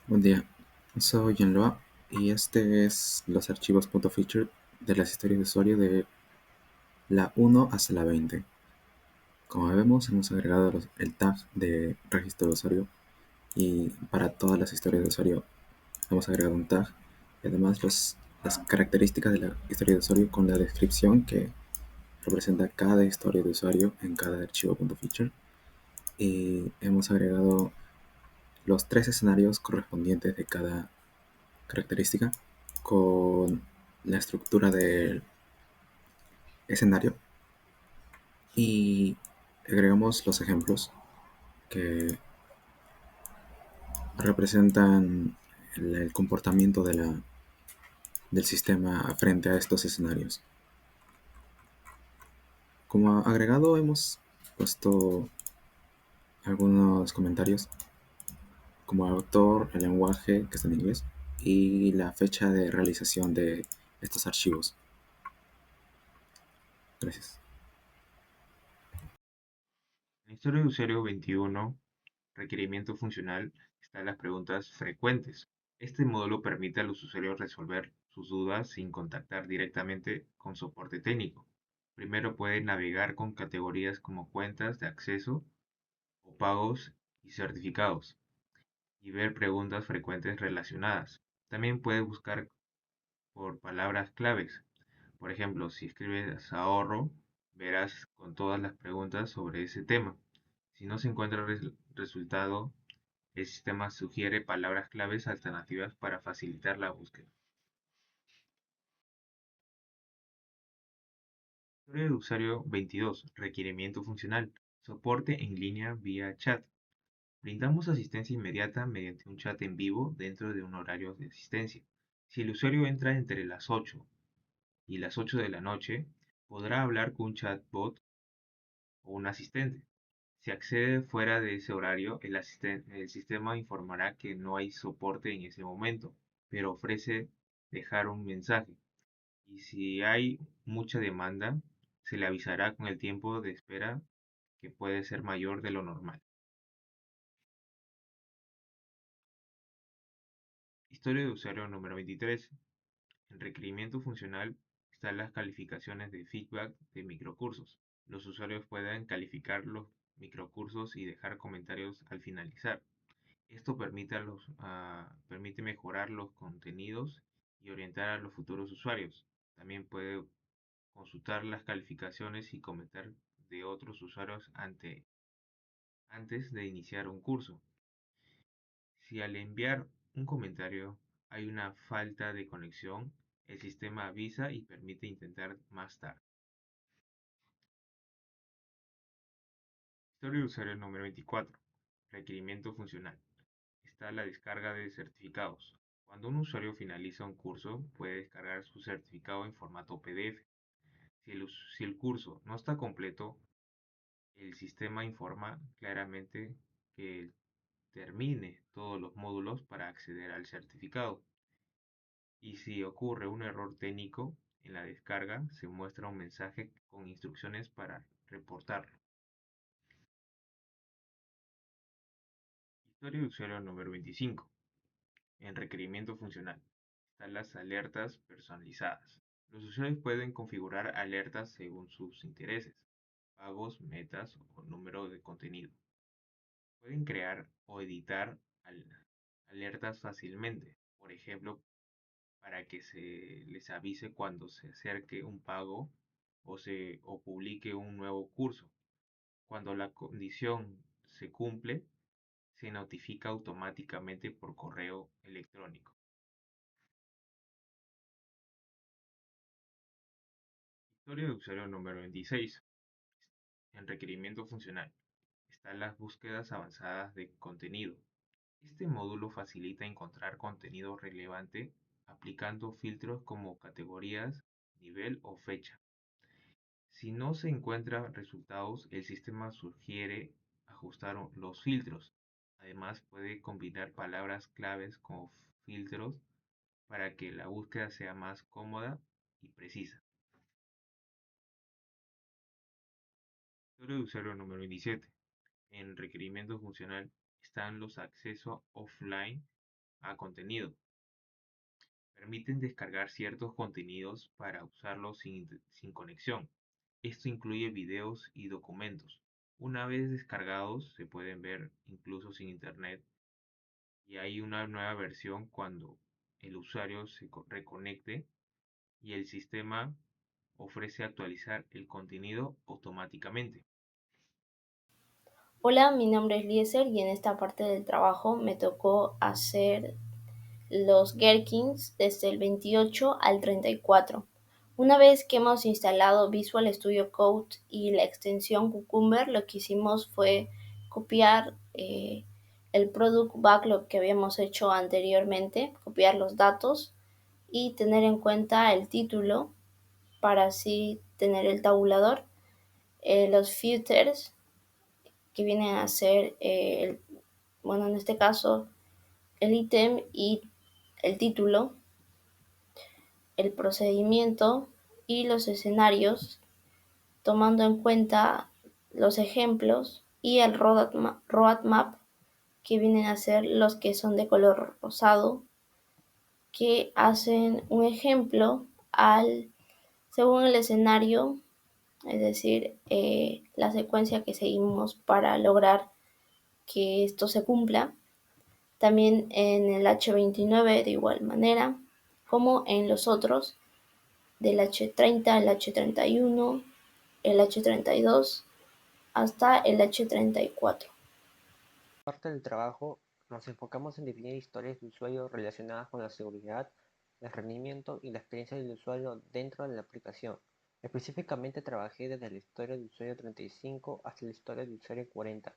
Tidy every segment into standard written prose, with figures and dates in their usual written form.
Buen día, soy Yanloa y este es los archivos .feature de las historias de usuario de la 1 hasta la 20. Como vemos, hemos agregado el tag de registro de usuario y para todas las historias de usuario hemos agregado un tag y además las características de la historia de usuario con la descripción que representa cada historia de usuario en cada archivo .feature, y hemos agregado los tres escenarios correspondientes de cada característica con la estructura del escenario, y agregamos los ejemplos que representan el comportamiento del sistema frente a estos escenarios. Como agregado hemos puesto algunos comentarios como autor, el lenguaje que está en inglés y la fecha de realización de estos archivos. Gracias. En la historia de usuario 21, requerimiento funcional, están las preguntas frecuentes. Este módulo permite a los usuarios resolver sus dudas sin contactar directamente con soporte técnico. Primero pueden navegar con categorías como cuentas de acceso o pagos y certificados y ver preguntas frecuentes relacionadas. También puede buscar por palabras claves. Por ejemplo, si escribes ahorro, verás con todas las preguntas sobre ese tema. Si no se encuentra resultado, el sistema sugiere palabras claves alternativas para facilitar la búsqueda. Historia de usuario 22. Requerimiento funcional. Soporte en línea vía chat. Brindamos asistencia inmediata mediante un chat en vivo dentro de un horario de asistencia. Si el usuario entra entre las 8 y las 8 de la noche, podrá hablar con un chatbot o un asistente. Si accede fuera de ese horario, el sistema informará que no hay soporte en ese momento, pero ofrece dejar un mensaje. Y si hay mucha demanda, se le avisará con el tiempo de espera, que puede ser mayor de lo normal. Historia de usuario número 23. En requerimiento funcional están las calificaciones de feedback de microcursos. Los usuarios pueden calificar los microcursos y dejar comentarios al finalizar. Esto permite mejorar los contenidos y orientar a los futuros usuarios. También puede consultar las calificaciones y comentar de otros usuarios antes de iniciar un curso. Si al enviar un comentario hay una falta de conexión, el sistema avisa y permite intentar más tarde. Historia de usuario número 24. Requerimiento funcional. Está la descarga de certificados. Cuando un usuario finaliza un curso, puede descargar su certificado en formato PDF. Si el curso no está completo, el sistema informa claramente que termine todos los módulos para acceder al certificado. Y si ocurre un error técnico en la descarga, se muestra un mensaje con instrucciones para reportarlo. Historia de usuario número 25. En requerimiento funcional están las alertas personalizadas. Los usuarios pueden configurar alertas según sus intereses, pagos, metas o número de contenido. Pueden crear o editar alertas fácilmente, por ejemplo, para que se les avise cuando se acerque un pago o publique un nuevo curso. Cuando la condición se cumple, se notifica automáticamente por correo electrónico. Historia de usuario número 26. En requerimiento funcional están las búsquedas avanzadas de contenido. Este módulo facilita encontrar contenido relevante aplicando filtros como categorías, nivel o fecha. Si no se encuentran resultados, el sistema sugiere ajustar los filtros. Además, puede combinar palabras claves con filtros para que la búsqueda sea más cómoda y precisa. Historia de usuario número 27. En requerimiento funcional están los accesos offline. a contenido. Permiten descargar ciertos contenidos para usarlos sin conexión. Esto incluye videos y documentos. Una vez descargados, se pueden ver incluso sin internet y hay una nueva versión cuando el usuario se reconecte y el sistema ofrece actualizar el contenido automáticamente. Hola, mi nombre es Lieser y en esta parte del trabajo me tocó hacer los Gherkins desde el 28 al 34. Una vez que hemos instalado Visual Studio Code y la extensión Cucumber, lo que hicimos fue copiar el Product Backlog que habíamos hecho anteriormente, copiar los datos y tener en cuenta el título para así tener el tabulador, los filters que vienen a ser, bueno, en este caso, el ítem y el título, el procedimiento y los escenarios, tomando en cuenta los ejemplos y el roadmap, que vienen a ser los que son de color rosado, que hacen un ejemplo según el escenario, es decir, la secuencia que seguimos para lograr que esto se cumpla. También en el H29 de igual manera, como en los otros, del H30, el H31, el H32 hasta el H34. Parte del trabajo nos enfocamos en definir historias de usuario relacionadas con la seguridad, el rendimiento y la experiencia del usuario dentro de la aplicación. Específicamente trabajé desde la historia de usuario 35 hasta la historia de usuario 40.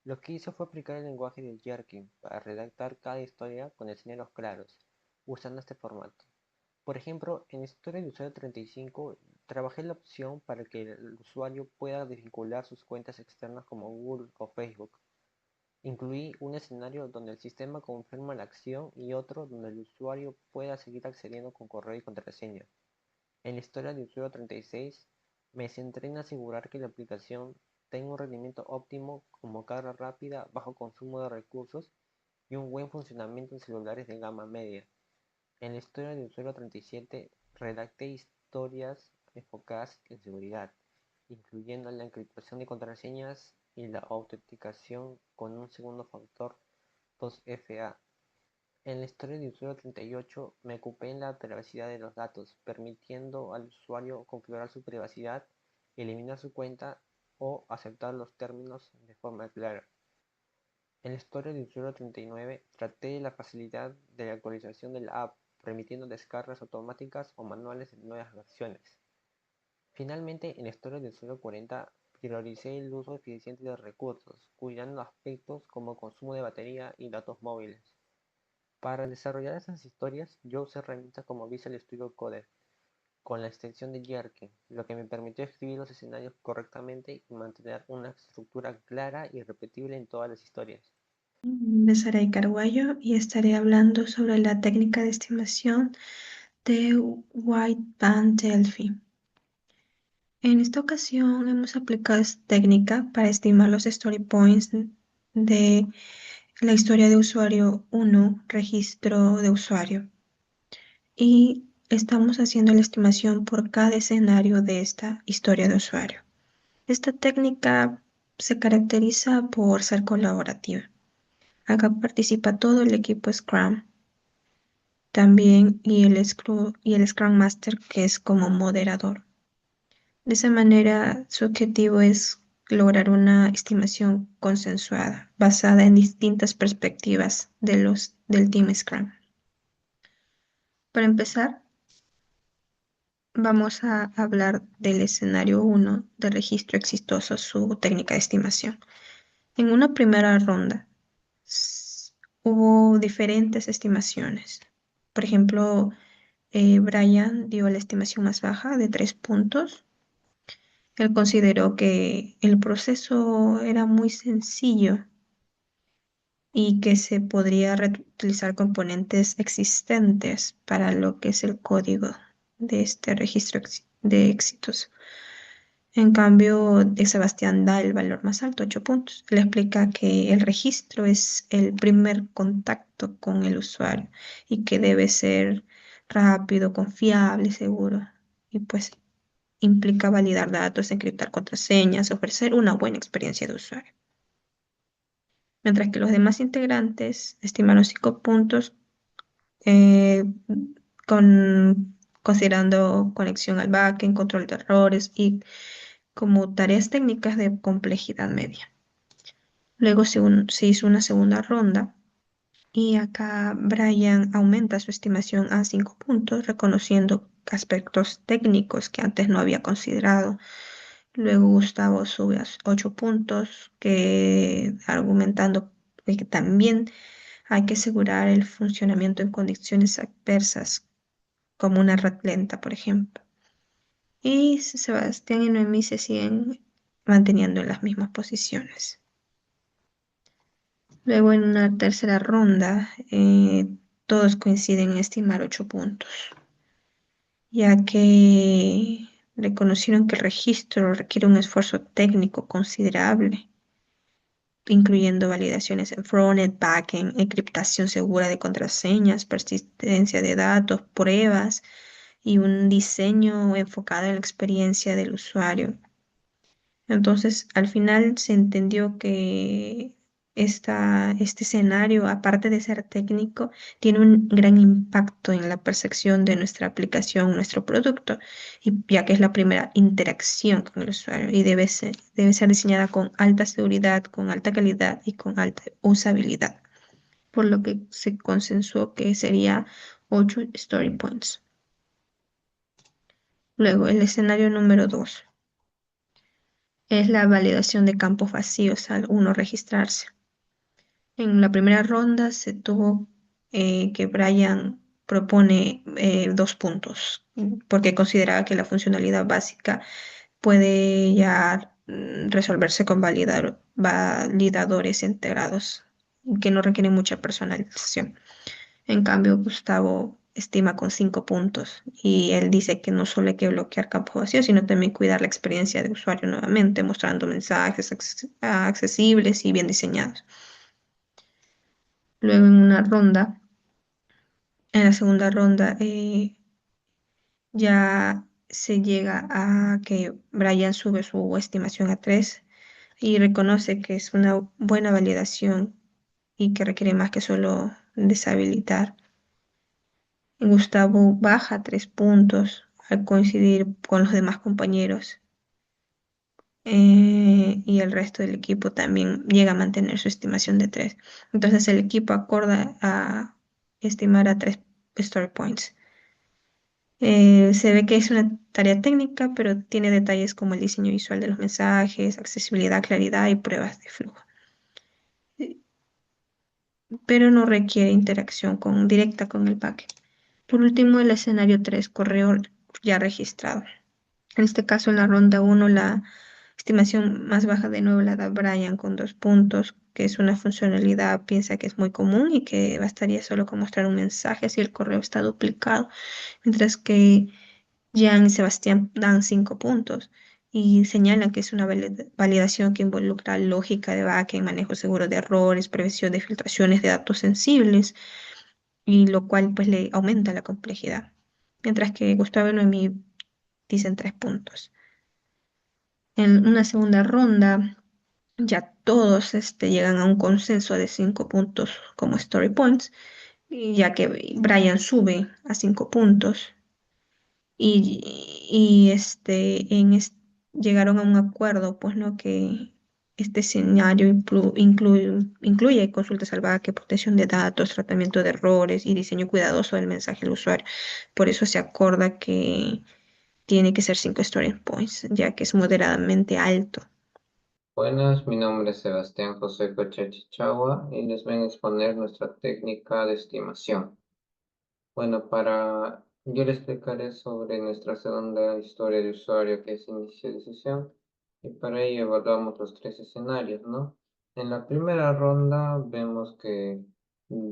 Lo que hice fue aplicar el lenguaje de Jerkin para redactar cada historia con escenarios claros, usando este formato. Por ejemplo, en la historia de usuario 35 trabajé la opción para que el usuario pueda desvincular sus cuentas externas como Google o Facebook. Incluí un escenario donde el sistema confirma la acción y otro donde el usuario pueda seguir accediendo con correo y contraseña. En la historia de usuario 36, me centré en asegurar que la aplicación tenga un rendimiento óptimo como carga rápida, bajo consumo de recursos y un buen funcionamiento en celulares de gama media. En la historia de usuario 37, redacté historias enfocadas en seguridad, incluyendo la encriptación de contraseñas y la autenticación con un segundo factor 2FA. En la historia de usuario 38 me ocupé en la privacidad de los datos, permitiendo al usuario configurar su privacidad, eliminar su cuenta o aceptar los términos de forma clara. En la historia de usuario 39 traté de la facilidad de la actualización de la app, permitiendo descargas automáticas o manuales de nuevas versiones. Finalmente, en la historia de usuario 40 prioricé el uso eficiente de recursos, cuidando aspectos como consumo de batería y datos móviles. Para desarrollar esas historias, yo usé herramientas como Visual Studio Code con la extensión de Jerkin, lo que me permitió escribir los escenarios correctamente y mantener una estructura clara y repetible en todas las historias. Mi nombre es Saray Carguayo y estaré hablando sobre la técnica de estimación de Wideband Delphi. En esta ocasión hemos aplicado esta técnica para estimar los story points de la historia de usuario 1, registro de usuario, y estamos haciendo la estimación por cada escenario de esta historia de usuario. Esta técnica se caracteriza por ser colaborativa. Acá participa todo el equipo Scrum también y el Scrum Master, que es como moderador. De esa manera, su objetivo es lograr una estimación consensuada, basada en distintas perspectivas del Team Scrum. Para empezar, vamos a hablar del escenario 1 de registro exitoso, su técnica de estimación. En una primera ronda, hubo diferentes estimaciones. Por ejemplo, Brian dio la estimación más baja de 3 puntos. Él consideró que el proceso era muy sencillo y que se podría reutilizar componentes existentes para lo que es el código de este registro de éxitos. En cambio, de Sebastián da el valor más alto, 8 puntos. Le explica que el registro es el primer contacto con el usuario y que debe ser rápido, confiable y seguro. Y pues implica validar datos, encriptar contraseñas, ofrecer una buena experiencia de usuario. Mientras que los demás integrantes estimaron 5 puntos eh, considerando conexión al backend, control de errores y como tareas técnicas de complejidad media. Luego se hizo una segunda ronda y acá Brian aumenta su estimación a 5 puntos, reconociendo aspectos técnicos que antes no había considerado. Luego Gustavo sube a 8 puntos, que argumentando que también hay que asegurar el funcionamiento en condiciones adversas, como una red lenta, por ejemplo. Y Sebastián y Noemí se siguen manteniendo en las mismas posiciones. Luego en una tercera ronda, todos coinciden en estimar 8 puntos, ya que reconocieron que el registro requiere un esfuerzo técnico considerable, incluyendo validaciones en frontend, backend, encriptación segura de contraseñas, persistencia de datos, pruebas y un diseño enfocado en la experiencia del usuario. Entonces, al final se entendió que este escenario, aparte de ser técnico, tiene un gran impacto en la percepción de nuestra aplicación, nuestro producto, y ya que es la primera interacción con el usuario y debe ser diseñada con alta seguridad, con alta calidad y con alta usabilidad, por lo que se consensuó que sería 8 story points. Luego, el escenario número 2 es la validación de campos vacíos al uno registrarse. En la primera ronda se tuvo que Brian propone 2 puntos, porque consideraba que la funcionalidad básica puede ya resolverse con validadores integrados, que no requieren mucha personalización. En cambio, Gustavo estima con 5 puntos y él dice que no solo hay que bloquear campos vacíos, sino también cuidar la experiencia de usuario nuevamente, mostrando mensajes accesibles y bien diseñados. Luego en la segunda ronda, ya se llega a que Brian sube su estimación a 3 y reconoce que es una buena validación y que requiere más que solo deshabilitar. Gustavo baja 3 puntos al coincidir con los demás compañeros, y el resto del equipo también llega a mantener su estimación de 3. Entonces el equipo acorda a estimar a 3 story points. Se ve que es una tarea técnica, pero tiene detalles como el diseño visual de los mensajes, accesibilidad, claridad y pruebas de flujo. Pero no requiere interacción directa con el backend. Por último, el escenario 3, correo ya registrado. En este caso, en la ronda 1, la estimación más baja de nuevo la da Brian con 2 puntos, que es una funcionalidad, piensa que es muy común y que bastaría solo con mostrar un mensaje si el correo está duplicado, mientras que Jean y Sebastián dan 5 puntos y señalan que es una validación que involucra lógica de backend, manejo seguro de errores, prevención de filtraciones de datos sensibles, y lo cual pues le aumenta la complejidad. Mientras que Gustavo y Noemí dicen 3 puntos. En una segunda ronda, ya todos llegan a un consenso de 5 puntos como story points, y ya que Brian sube a 5 puntos y llegaron a un acuerdo, pues no, que este escenario incluye consultas al backend, protección de datos, tratamiento de errores y diseño cuidadoso del mensaje al usuario. Por eso se acorda que tiene que ser 5 story points, ya que es moderadamente alto. Buenas, mi nombre es Sebastián José Coche Chichagua y les vengo a exponer nuestra técnica de estimación. Bueno, yo les explicaré sobre nuestra segunda historia de usuario que es inicio de sesión y para ello evaluamos los 3 escenarios, ¿no? En la primera ronda vemos que,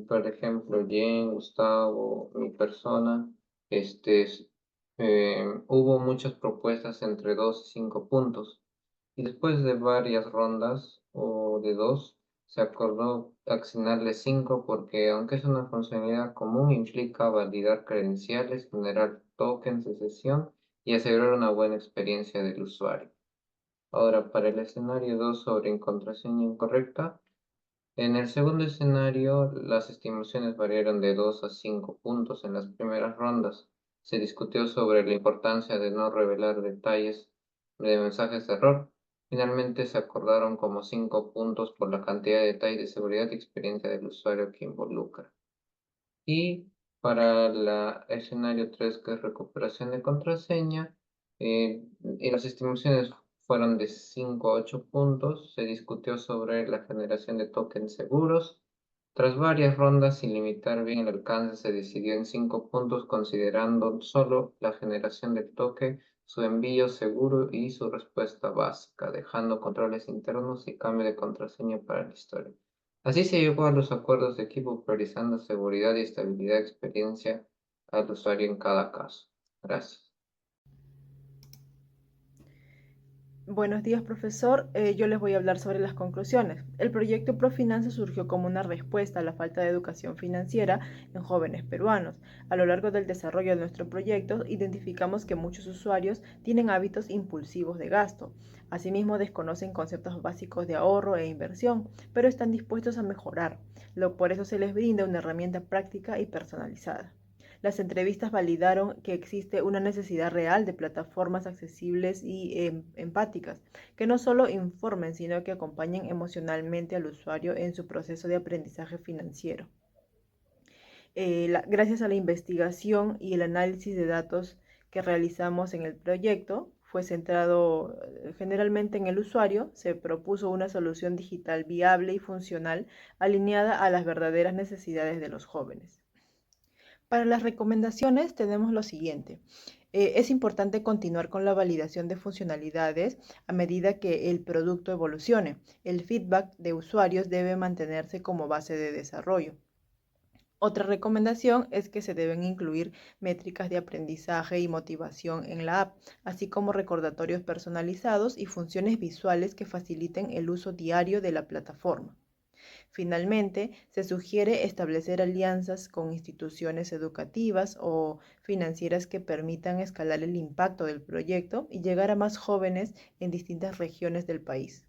por ejemplo, Jen, Gustavo, mi persona, Hubo muchas propuestas entre 2 y 5 puntos, y después de varias rondas o de 2, se acordó asignarle 5 porque aunque es una funcionalidad común, implica validar credenciales, generar tokens de sesión y asegurar una buena experiencia del usuario. Ahora, para el escenario 2 sobre contraseña incorrecta, en el segundo escenario, las estimaciones variaron de 2 a 5 puntos en las primeras rondas. Se discutió sobre la importancia de no revelar detalles de mensajes de error. Finalmente se acordaron como 5 puntos por la cantidad de detalles de seguridad y experiencia del usuario que involucra. Y para el escenario 3, que es recuperación de contraseña, y las estimaciones fueron de 5 a 8 puntos. Se discutió sobre la generación de tokens seguros. Tras varias rondas sin limitar bien el alcance, se decidió en 5 puntos, considerando solo la generación del token, su envío seguro y su respuesta básica, dejando controles internos y cambio de contraseña para la historia. Así se llegó a los acuerdos de equipo, priorizando seguridad y estabilidad de experiencia al usuario en cada caso. Gracias. Buenos días, profesor. Yo les voy a hablar sobre las conclusiones. El proyecto Profinanza surgió como una respuesta a la falta de educación financiera en jóvenes peruanos. A lo largo del desarrollo de nuestro proyecto, identificamos que muchos usuarios tienen hábitos impulsivos de gasto. Asimismo, desconocen conceptos básicos de ahorro e inversión, pero están dispuestos a mejorar. Por eso se les brinda una herramienta práctica y personalizada. Las entrevistas validaron que existe una necesidad real de plataformas accesibles y empáticas, que no solo informen, sino que acompañen emocionalmente al usuario en su proceso de aprendizaje financiero. Gracias a la investigación y el análisis de datos que realizamos en el proyecto, fue centrado generalmente en el usuario, se propuso una solución digital viable y funcional alineada a las verdaderas necesidades de los jóvenes. Para las recomendaciones tenemos lo siguiente. Es importante continuar con la validación de funcionalidades a medida que el producto evolucione. El feedback de usuarios debe mantenerse como base de desarrollo. Otra recomendación es que se deben incluir métricas de aprendizaje y motivación en la app, así como recordatorios personalizados y funciones visuales que faciliten el uso diario de la plataforma. Finalmente, se sugiere establecer alianzas con instituciones educativas o financieras que permitan escalar el impacto del proyecto y llegar a más jóvenes en distintas regiones del país.